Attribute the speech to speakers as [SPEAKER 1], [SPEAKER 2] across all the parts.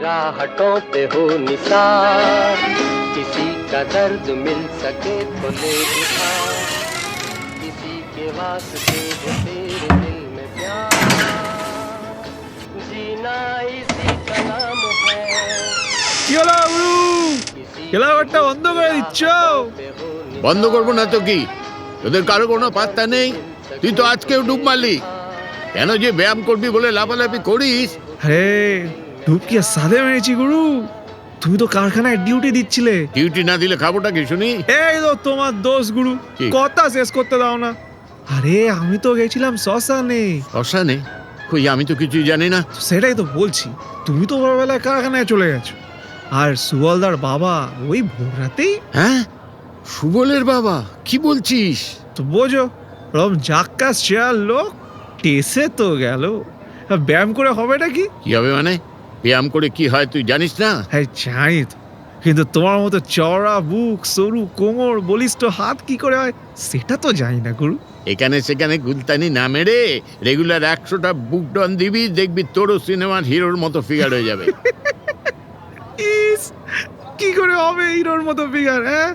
[SPEAKER 1] राहतों पे हो निसार, किसी का दर्द मिल सके तो ले उधार, किसी के वास्ते हो तेरे दिल में प्यार, जीना इसी का नाम है।
[SPEAKER 2] কি হলো গুরু? খেলাঘরটা বন্ধ করে দিচ্ছ?
[SPEAKER 3] বন্ধ করবো না তো কি? তোদের কারো কোনো পাত্তা নেই। তুই তো আজকেও ডুব মারলি। কেন যে ব্যায়াম করবি বলে লাফালাফি করিস?
[SPEAKER 2] আরে ডুবকি সাদে মেরেছি গুরু। তুমি তো কারখানায় ডিউটি দিচ্ছিলে।
[SPEAKER 3] ডিউটি না দিলে খাবোটা কি শুনি?
[SPEAKER 2] এই তো তোমার দোষ গুরু,
[SPEAKER 3] কি?
[SPEAKER 2] কথা শেষ করতে দাও না। আরে আমি তো গেছিলাম শ্মশানে।
[SPEAKER 3] শ্মশানে? কই, আমি তো কিছুই জানি না।
[SPEAKER 2] সেটাই তো বলছি, তুমি তো ভোরবেলায় কারখানায় চলে গেছো, আর সুবলদার বাবা ওই ভোর রাতেই।
[SPEAKER 3] হ্যাঁ, সুবলের বাবা? কি বলছিস?
[SPEAKER 2] তো বোঝো, রম জাক্কাস চেয়ার লোক টেসে তো গেল। ব্যায়াম করে হবেটা কি?
[SPEAKER 3] কি হবে মানে? ব্যায়াম করে কি হয় তুই জানিস না?
[SPEAKER 2] হ্যাঁ জানি তো, কিন্তু তোমার মতো চওড়া বুক, সরু কোমর, বলিষ্ঠ হাত কি করে হয় সেটা তো জানি না গুরু।
[SPEAKER 3] এখানে সেখানে গুলতানি না মেরে রেগুলার 100টা বুক ডন দিবি, দেখবি তোরও সিনেমার হিরোর মতো ফিগার হয়ে যাবে।
[SPEAKER 2] ইস, কি করে হবে হিরোর মতো ফিগার? হ্যাঁ,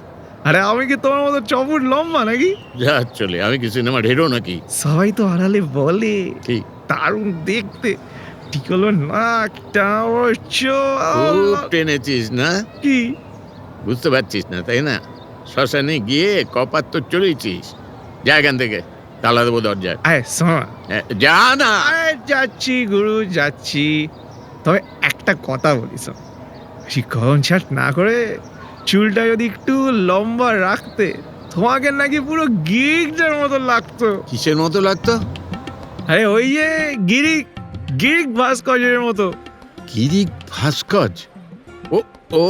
[SPEAKER 2] আরে আমি কি তোমার মতো চপুট লম্বা নাকি?
[SPEAKER 3] যা চলে, আমি কি সিনেমার হিরো নাকি?
[SPEAKER 2] সবাই তো আড়ালে বলে
[SPEAKER 3] ঠিক।
[SPEAKER 2] দারুণ দেখতে, ঠিক হলো নাকটা, ওর
[SPEAKER 3] খুব টেনেছিস না?
[SPEAKER 2] কি
[SPEAKER 3] বুঝতে পারছিস না তাই না? শ্মশানে গিয়ে কপার তো চড়েছিস। যা এখান থেকে, তালা দেবো দরজায়।
[SPEAKER 2] আরে শোন,
[SPEAKER 3] যা না।
[SPEAKER 2] আরে যাচ্ছি গুরু যাচ্ছি, তবে একটা কথা বলিস, শিক্ষণ ছাট না করে চুলটা যদি একটু লম্বা রাখতে, তোমাকে নাকি পুরো গিরিকটার মতো লাগতো।
[SPEAKER 3] কিসের মতো লাগতো?
[SPEAKER 2] আরে ওই যে গিরিক ভাস্কর্যের মতো।
[SPEAKER 3] গিরিক ভাস্কর? ও ও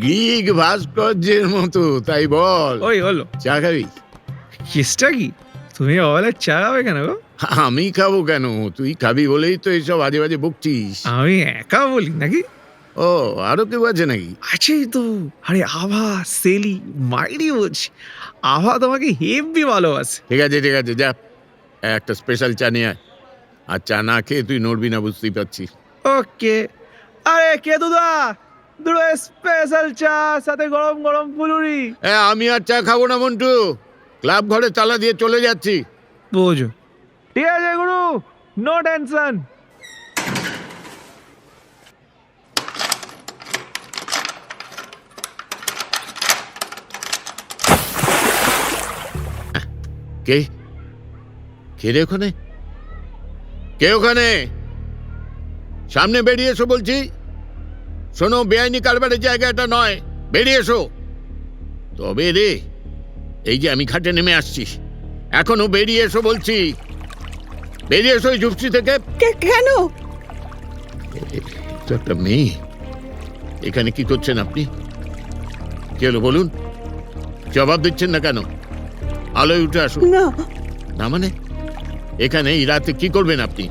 [SPEAKER 3] গ্রিক ভাস্কর্যের মতো, তাই বল?
[SPEAKER 2] ওই হলো।
[SPEAKER 3] চা খাবি?
[SPEAKER 2] কেসটা কি? তুমি অবেলায় চা খাবে কেন গো?
[SPEAKER 3] আমি খাবো কেন? তুই খাবি বলেই তো এইসব বাজে বাজে বকছিস।
[SPEAKER 2] আমি একা বলি নাকি?
[SPEAKER 3] ও, আরো কেউ আছে নাকি?
[SPEAKER 2] আছেই তো। আরে আভা, সেলি, মাইরি বলছি, আভা তোমাকে হেব্বি ভালোবাসে।
[SPEAKER 3] ঠিক আছে ঠিক আছে, যা একটা স্পেশাল চা নিয়ে আয়। আর চা না খেয়ে তুই নড়বি না, বুঝতেই পারছি।
[SPEAKER 2] ওকে। আরে কে দুদা, দুটো স্পেশাল চা, সাথে গরম গরম ফুলুরি।
[SPEAKER 3] আমি আর চা খাবো না মন্টু, ক্লাব ঘরে তালা দিয়ে চলে যাচ্ছি।
[SPEAKER 2] বোঝো, ঠিক আছে গুরু, নো টেনশন।
[SPEAKER 3] কে কে রে ওখানে? কে ওখানে? সামনে বেরিয়ে এসো বলছি। শোনো, বেআইনি কারবারের জায়গা এটা নয়, বেরিয়ে এসো। তবে রে, এই যে আমি ঘাটে নেমে আসছি, এখনো বেরিয়ে এসো বলছি। বেরিয়ে এসো এই ঝুপসি থেকে।
[SPEAKER 4] কেন?
[SPEAKER 3] তো একটা মেয়ে, এখানে কি করছেন আপনি? কি হলো বলুন? জবাব দিচ্ছেন না কেন? আলোয় উঠে আসুন।
[SPEAKER 4] না
[SPEAKER 3] না মানে? এখানে এই রাতে কি করবেন আপনি?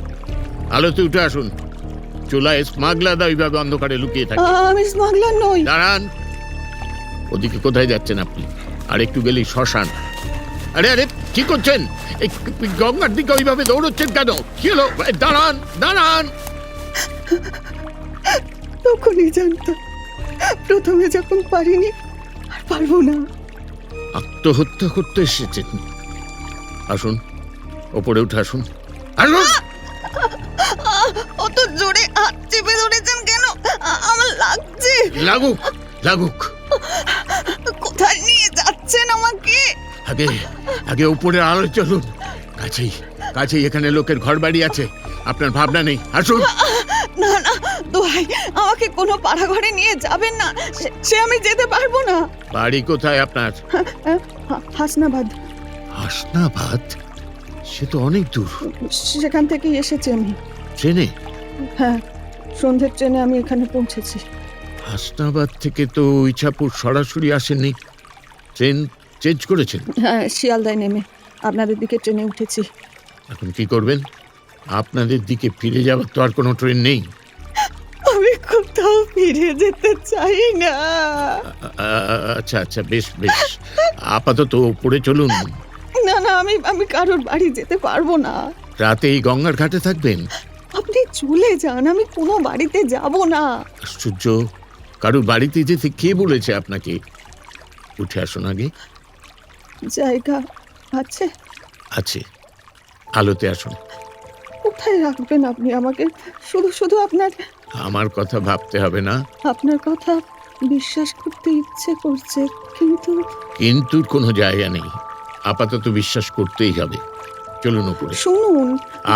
[SPEAKER 3] আলোতে উঠে আসুন। চুলায় স্মাগলাররা ওইভাবে অন্ধকারে লুকিয়ে থাকে।
[SPEAKER 4] আমি স্মাগলার নই।
[SPEAKER 3] দাঁড়ান। ওদিকে কোথায় যাচ্ছেন আপনি? আর একটু গেলেই শ্মশান। আরে আরে, কি করছেন? এই গঙ্গার দিকে ওইভাবে দৌড়চ্ছেন কেন? কি হলো? দাঁড়ান দাঁড়ান।
[SPEAKER 4] তখনই জানতাম, প্রথমে যখন পারিনি আর পারবো না।
[SPEAKER 3] আত্মহত্যা করতে এসেছেন? আসুন, ওপরে উঠে আসুন। আসুন।
[SPEAKER 4] অত জোরে হাত চেপে ধরেছেন কেন? আমার লাগছে।
[SPEAKER 3] লাগুক লাগুক।
[SPEAKER 4] কোথায় নিয়ে যাচ্ছেন আমাকে?
[SPEAKER 3] আগে আগে উপরে আলো চলুন। কাছেই কাছেই এখানে লোকের ঘর বাড়ি আছে, আপনার ভাবনা নেই। আসুন।
[SPEAKER 4] না না, দোহাই, আমাকে কোনো পাড়া ঘরে নিয়ে যাবেন না, সে আমি যেতে পারবো না।
[SPEAKER 3] বাড়ি কোথায় আপনার?
[SPEAKER 4] হাসনাবাদ।
[SPEAKER 3] হাসনাবাদ? সে তো অনেক দূর।
[SPEAKER 4] সেখান থেকেই এসেছি আমি।
[SPEAKER 3] ট্রেনে?
[SPEAKER 4] হ্যাঁ, সন্ধ্যের ট্রেনে আমি এখানে পৌঁছেছি।
[SPEAKER 3] হাসনাবাদ থেকে তো ইছাপুর সরাসরি আসেননি, ট্রেন চেঞ্জ করেছেন?
[SPEAKER 4] হ্যাঁ, শিয়ালদায় নেমে আপনাদের দিকে ট্রেনে উঠেছি।
[SPEAKER 3] এখন কি করবেন? আপনাদের দিকে ফিরে যাওয়ার তো আর কোনো ট্রেন নেই।
[SPEAKER 4] আমি কোথাও ফিরে যেতে চাই না।
[SPEAKER 3] আচ্ছা আচ্ছা, বেশ বেশ, আপাতত উপরে চলুন।
[SPEAKER 4] না না, আমি কারোর বাড়ি যেতে পারবো না।
[SPEAKER 3] রাতে এই গঙ্গার ঘাটে থাকবেন?
[SPEAKER 4] আপনি চলে যান, আমি কোনো বাড়িতে যাব না।
[SPEAKER 3] আশ্চর্য, কারোর বাড়িতে যেতে কে বলেছে আপনাকে? উঠে আসুন আগে।
[SPEAKER 4] জায়গা আছে?
[SPEAKER 3] আছে, আলোতে আসুন।
[SPEAKER 4] কোথায় রাখবেন আপনি আমাকে? শুধু শুধু
[SPEAKER 3] আমার কথা ভাবতে হবে না।
[SPEAKER 4] আপনার কথা বিশ্বাস করতে ইচ্ছে করছে, কিন্তু
[SPEAKER 3] কিন্তুর কোনো জায়গা নেই, আপাতত বিশ্বাস করতেই হবে। চলুন উপরে।
[SPEAKER 4] শুনুন,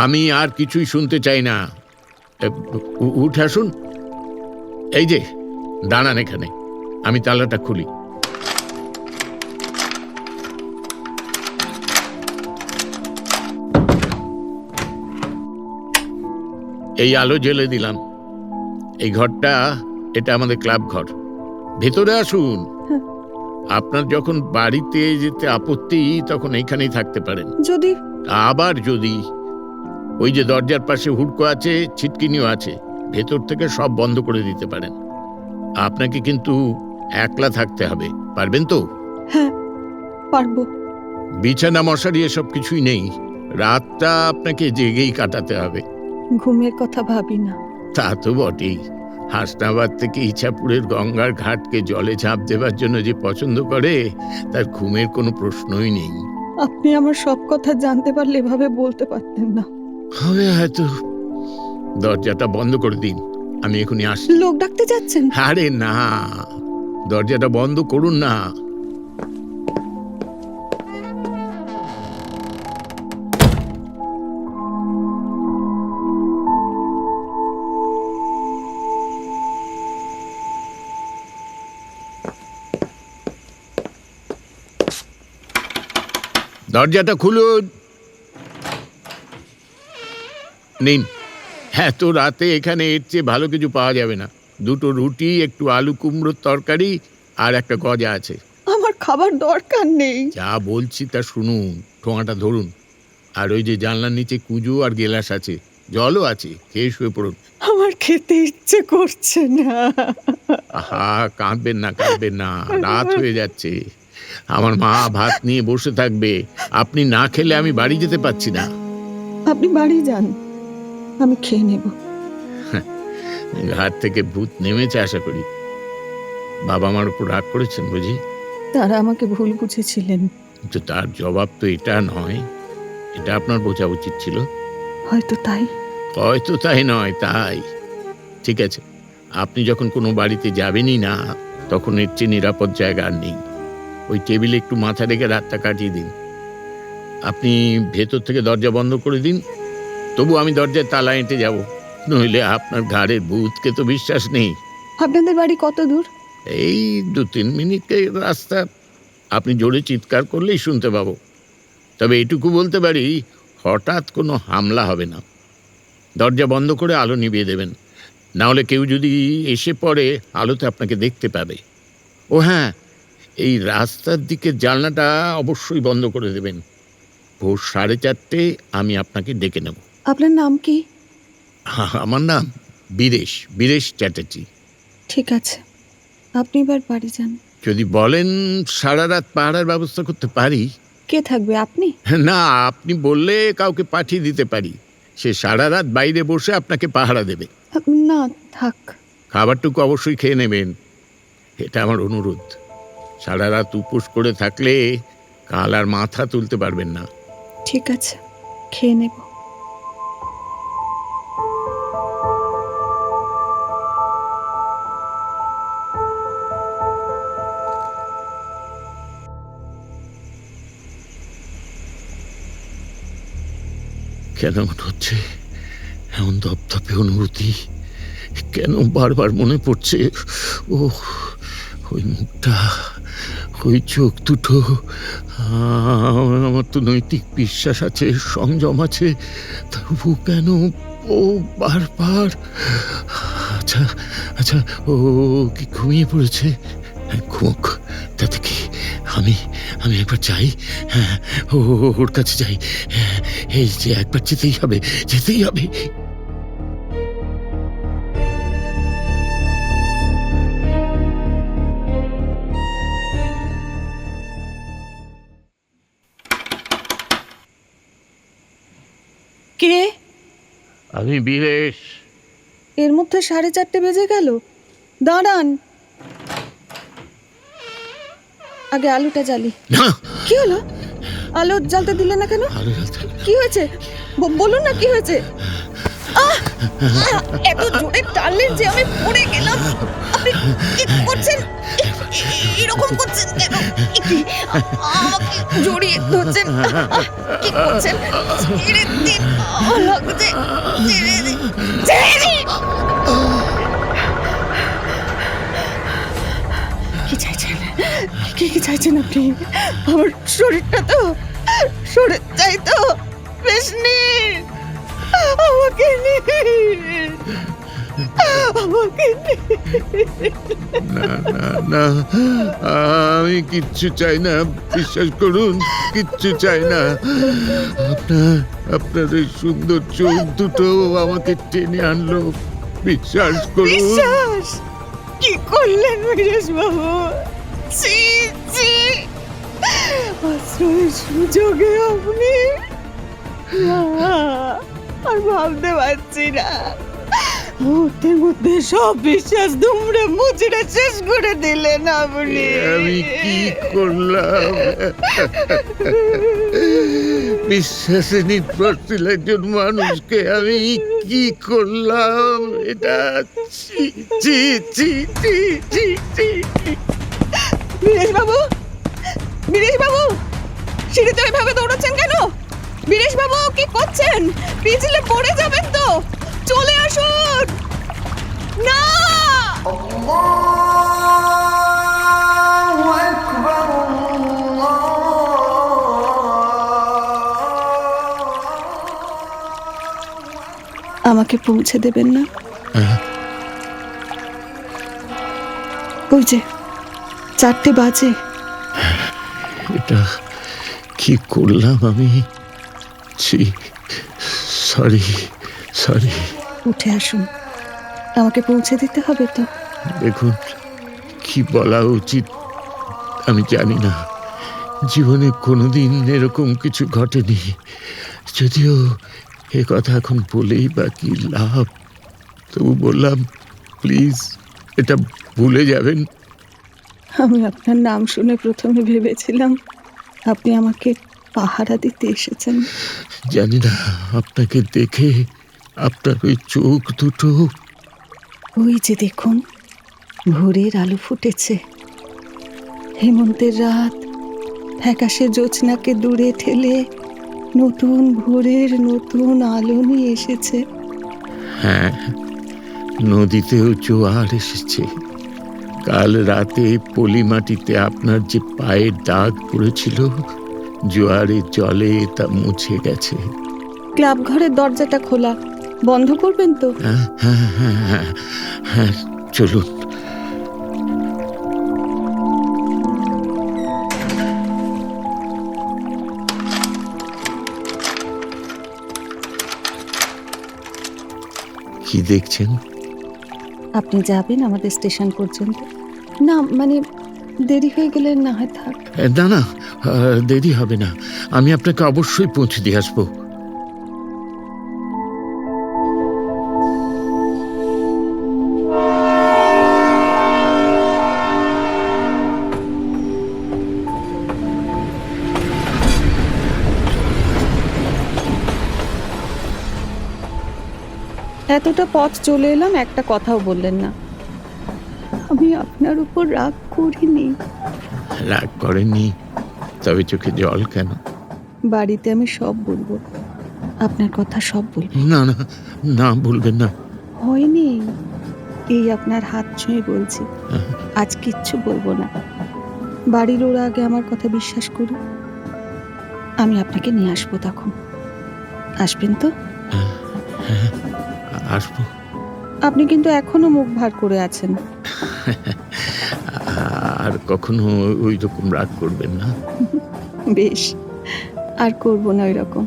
[SPEAKER 3] আমি আর কিছুই শুনতে চাই না। উঠে আসুন। এই যে দাঁড়ান এখানে, আমি তালাটা খুলি। এই আলো জ্বেলে দিলাম। এই ঘরটা, এটা আমাদের ক্লাব ঘর। ভেতরে আসুন।
[SPEAKER 4] হ্যাঁ।
[SPEAKER 3] আপনার যখন বাড়িতে যেতে আপত্তি, তখন এইখানেই থাকতে পারেন।
[SPEAKER 4] যদি
[SPEAKER 3] আবার যদি, ওই যে দরজার পাশে হুড়কো আছে, ছিটকিনিও আছে, ভেতর থেকে সব বন্ধ করে দিতে পারেন। আপনাকে কিন্তু একলা থাকতে হবে, পারবেন তো?
[SPEAKER 4] হ্যাঁ, পারবো।
[SPEAKER 3] বিছানা মশারি এসব কিছুই নেই, রাতটা আপনাকে জেগেই কাটাতে হবে।
[SPEAKER 4] ঘুমের কথা ভাবি না।
[SPEAKER 3] তা তো বটেই। হাসনাবাদ থেকে ইছাপুরের গঙ্গার ঘাটকে জলে ঝাঁপ দেবার জন্য যে পছন্দ করে, তার ঘুমের কোনো প্রশ্নই নেই।
[SPEAKER 4] আপনি আমার সব কথা জানতে পারলে এভাবে বলতে পারতেন না।
[SPEAKER 3] হবে হয়তো। দরজাটা বন্ধ করে দিন, আমি এখনই আসছি।
[SPEAKER 4] লোক ডাকতে যাচ্ছেন?
[SPEAKER 3] আরে না, দরজাটা বন্ধ করুন না। দরজাটা খুলুন। নিন, এত রাতে এখানে এর চেয়ে ভালো কিছু পাওয়া যাবে না। দুটো রুটি, একটু আলু কুমড়োর তরকারি আর একটা গজা আছে।
[SPEAKER 4] আমার খাবার দরকার নেই।
[SPEAKER 3] যা বলছি তা শুনুন, ঠোঙাটা ধরুন। আর ওই যে জানলার নিচে কুজো আর গেলাস আছে, জলও আছে, খেয়ে শুয়ে পড়ুন।
[SPEAKER 4] আমার খেতে ইচ্ছে করছে না।
[SPEAKER 3] আহা, কাঁদবেন না, কাঁদবেন না, রাত হয়ে যাচ্ছে। আমার মা ভাত নিয়ে বসে থাকবে, আপনি না খেলে আমি বাড়ি যেতে পারছি না।
[SPEAKER 4] আপনি বাড়ি যান, আমি খেয়ে নেব।
[SPEAKER 3] ঘাট থেকে ভূত নেমেছে আশা করি। বাবা মার উপর রাগ করেছেন বুঝি?
[SPEAKER 4] তারা আমাকে ভুল বুঝেছিলেন।
[SPEAKER 3] কিন্তু তার জবাব তো এটা নয়, এটা আপনার বোঝা উচিত ছিল।
[SPEAKER 4] হয়তো তাই।
[SPEAKER 3] হয়তো তাই নয়, তাই। ঠিক আছে, আপনি যখন কোনো বাড়িতে যাবেনই না, তখন এর চেয়ে নিরাপদ জায়গা আর নেই। ওই টেবিলে একটু মাথা রেখে রাতটা কাটিয়ে দিন। আপনি ভেতর থেকে দরজা বন্ধ করে দিন, তবু আমি দরজায় তালা এঁটে যাব, নইলে আপনার ঘাড়ের ভূতকে তো বিশ্বাস নেই।
[SPEAKER 4] আপনাদের বাড়ি কত দূর?
[SPEAKER 3] এই 2-3 মিনিটের রাস্তা। আপনি জোরে চিৎকার করলেই শুনতে পাবো। তবে এটুকু বলতে পারি, হঠাৎ কোনো হামলা হবে না। দরজা বন্ধ করে আলো নিভিয়ে দেবেন, না হলে কেউ যদি এসে পড়ে, আলোতে আপনাকে দেখতে পাবে। ও হ্যাঁ, এই রাস্তার দিকের জানলাটা অবশ্যই বন্ধ করে দেবেন। ভোর 4:30 আমি আপনাকে ডেকে নেব।
[SPEAKER 4] আপনার নাম কি?
[SPEAKER 3] আমার নাম বীরেশ চ্যাটার্জি।
[SPEAKER 4] ঠিক আছে, আপনি এবার বাড়ি যান।
[SPEAKER 3] যদি বলেন সারা রাত পাহারার ব্যবস্থা করতে পারি।
[SPEAKER 4] কে থাকবে, আপনি?
[SPEAKER 3] না, আপনি বললে কাউকে পাঠিয়ে দিতে পারি, সে সারা রাত বাইরে বসে আপনাকে পাহারা দেবে।
[SPEAKER 4] না, থাক।
[SPEAKER 3] খাবারটুকু অবশ্যই খেয়ে নেবেন, এটা আমার অনুরোধ। সারা রাত উপোস করে থাকলে কাল আর মাথা তুলতে পারবেন না।
[SPEAKER 4] ঠিক আছে, খেয়ে নেব।
[SPEAKER 3] কেন মনে হচ্ছে এমন ধপধপে অনুভূতি? কেন বারবার মনে পড়ছে? ও, ওই মুখটা, ওই চোখ দুটো। আমার তো নৈতিক বিশ্বাস আছে, সংযম আছে, তবু কেন ও বারবার? আচ্ছা আচ্ছা, ও কি ঘুমিয়ে পড়েছে? ঘুমোক, তাতে কি। আমি আমি একবার যাই। হ্যাঁ, ওর কাছে যাই। হ্যাঁ, এই যে একবার যেতেই হবে, যেতেই হবে।
[SPEAKER 4] কে?
[SPEAKER 3] আমি বীরেশ।
[SPEAKER 4] এর মধ্যে 4:30 বেজে গেল। দাঁড়ান, আগে আলুটা জ্বালি।
[SPEAKER 3] না,
[SPEAKER 4] কি হলো? আলো জ্বালতে দিলে না কেন?
[SPEAKER 3] আলো জ্বালতে হবে না।
[SPEAKER 4] কি হয়েছে বলুন না, কি হয়েছে? আহ! এত জোরে টানলেন যে আমি পড়ে গেলাম। আপনি কি করছেন? এরকম করছেন কেন? কি আমাকে জড়িয়ে ধরছেন? কি করছেন? ছেড়ে দিন, লাগছে। ছেড়ে দিন, ছেড়ে দিন। কি চাইছেন? কি চাইছেন আপনি? আমার শরীরটা তো সরে যাই তো, বেশ নিন, আমাকে নিন, আমাকে
[SPEAKER 3] না না না, আমি কিচ্ছু চাই না, বিশ্বাস করুন, কিচ্ছু চাই না। আপনার এই সুন্দর চোখ দুটো আমাকে টেনে আনলো, বিশ্বাস করুন।
[SPEAKER 4] বিশ্বাস কি করলেন বীরেশ বাবু? ছি ছি, আশ্রয়ের সুযোগে আপনি না, আর ভাবতে পারছি না। মুহূর্তের মধ্যে সব বিশ্বাস দুমড়ে মুচড়ে শেষ করে দিলেন আপনি।
[SPEAKER 3] আমি কি করলাম? বিশ্বাসে নির্ভরশীল একজন মানুষকে আমি কি করলাম? এটা ছি ছি ছি ছি ছি ছি।
[SPEAKER 4] বীরেশ বাবু, বীরেশ বাবু, সিঁড়িতে ওইভাবে দৌড়াচ্ছেন কেন? বীরেশ বাবু, কি করছেন? পিছলে পড়ে যাবেন তো, চলে আসুন না। আমাকে পৌঁছে দেবেন না? ওই যে 4টে বাজে।
[SPEAKER 3] এটা কি করলাম আমি? ছি, সরি সরি।
[SPEAKER 4] উঠে আসুন, আমাকে পৌঁছে দিতে হবে তো।
[SPEAKER 3] দেখুন, কি বলা উচিত আমি জানি না। জীবনে কোনোদিন এরকম কিছু ঘটেনি। যদিও এ কথা এখন বলেই বা কি লাভ, তবু বললাম, প্লিজ এটা ভুলে যাবেন।
[SPEAKER 4] আমি আপনার নাম শুনে প্রথমে ভেবেছিলাম আপনি আমাকে পাহারা দিতে এসেছেন।
[SPEAKER 3] জানি না, আপনাকে দেখে আপনার ওই চোখ দুটো।
[SPEAKER 4] ওই যে দেখুন, ভোরের আলো ফুটেছে। হেমন্তের রাত ফ্যাকাশে জ্যোৎস্নাকে দূরে ঠেলে নতুন ভোরের নতুন আলো নিয়ে এসেছে।
[SPEAKER 3] হ্যাঁ, নদীতেও জোয়ার এসেছে। কাল রাতে পলিমাটিতে আপনার যে পায়ের দাগ পড়েছিল, জোয়ারের জলে তা মুছে গেছে।
[SPEAKER 4] ক্লাব ঘরের দরজাটা খোলা, বন্ধ করবেন তো?
[SPEAKER 3] হ্যাঁ হ্যাঁ হ্যাঁ হ্যাঁ হ্যাঁ, চলুন। কি দেখছেন?
[SPEAKER 4] আপনি যাবেন আমাদের স্টেশন পর্যন্ত? না মানে দেরি হয়ে গেলে না হয় থাক।
[SPEAKER 3] না না, দেরি হবে না, আমি আপনাকে অবশ্যই পৌঁছে দিয়ে আসবো।
[SPEAKER 4] এতটা পথ চলে এলাম, একটা কথাও বললেন না। আমি আপনার উপর রাগ করিনি।
[SPEAKER 3] রাগ করেননি? তবে চোখে জল কেন?
[SPEAKER 4] বাড়িতে আমি সব বলবো, আপনার কথা সব বলবো।
[SPEAKER 3] না না না, বলবেন না।
[SPEAKER 4] হয়নি, এই আপনার হাত ছুঁয়ে বলছি, আজ কিচ্ছু বলবো না। বাড়ির ওরা আগে আমার কথা বিশ্বাস করুন। আমি আপনাকে নিয়ে আসবো, তখন আসবেন তো?
[SPEAKER 3] হ্যাঁ, আসবো।
[SPEAKER 4] আপনি কিন্তু এখনো মুখ ভার করে আছেন।
[SPEAKER 3] আর কখনো ওই রকম রাগ করবেন না।
[SPEAKER 4] বেশ, আর করবো না ওই রকম।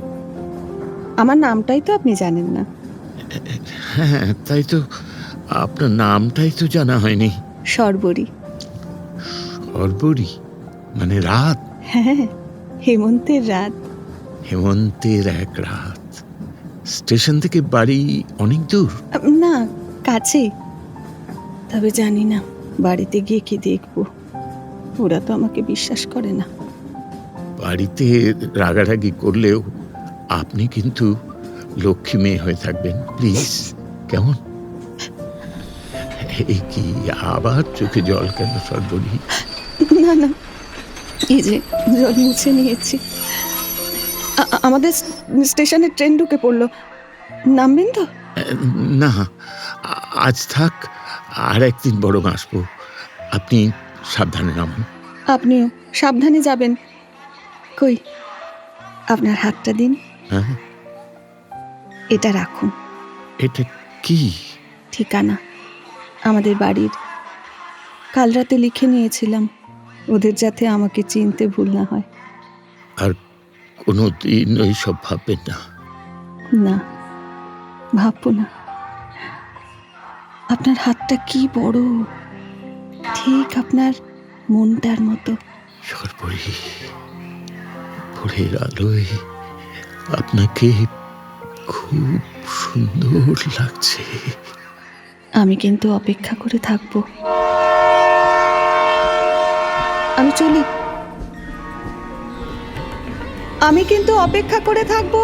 [SPEAKER 4] আমার নামটাই তো আপনি জানেন না।
[SPEAKER 3] হ্যাঁ, তাই তো, আপনার নামটাই তো জানা হয়নি।
[SPEAKER 4] সর্বরী।
[SPEAKER 3] সর্বরী মানে রাত?
[SPEAKER 4] হ্যাঁ, হেমন্তের রাত।
[SPEAKER 3] হেমন্তের এক রাত। স্টেশন থেকে বাড়ি অনেক দূর?
[SPEAKER 4] না, কাছে। তবে জানি না বাড়িতে গিয়ে কি দেখবো, ওরা তো আমাকে বিশ্বাস করে না।
[SPEAKER 3] বাড়িতে রাগারাগি করলেও আপনি কিন্তু লক্ষ্মী মেয়ে হয়ে থাকবেন, প্লিজ। কেমন? এই কি আবার চোখে জল কেন সর্বরী?
[SPEAKER 4] না না, এই যে জল মুছে নিয়েছি। আমাদের স্টেশনে ট্রেন ঢুকে পড়লো, নামবেন তো?
[SPEAKER 3] না, আজ থাক, আর একদিন বরং আসবো। আপনি সাবধানে নামুন।
[SPEAKER 4] আপনিও সাবধানে যাবেন। কই, আপনার হাতটা দিন।
[SPEAKER 3] হ্যাঁ,
[SPEAKER 4] এটা রাখুন।
[SPEAKER 3] এটা কি?
[SPEAKER 4] ঠিকানা আমাদের বাড়ির। কাল রাতে লিখে নিয়েছিলাম, ওদের যাতে আমাকে চিনতে ভুল না হয়।
[SPEAKER 3] আর কোনোদিন ওই সব ভাববেন না।
[SPEAKER 4] না, ভাববো না। আপনার হাতটা কি বড়, ঠিক আপনার মনটার মতো।
[SPEAKER 3] সর্বরী, ভোরের আলোয় আপনাকে খুব সুন্দর লাগছে।
[SPEAKER 4] আমি কিন্তু অপেক্ষা করে থাকবো। আমি চলি। আমি কিন্তু অপেক্ষা করে থাকবো।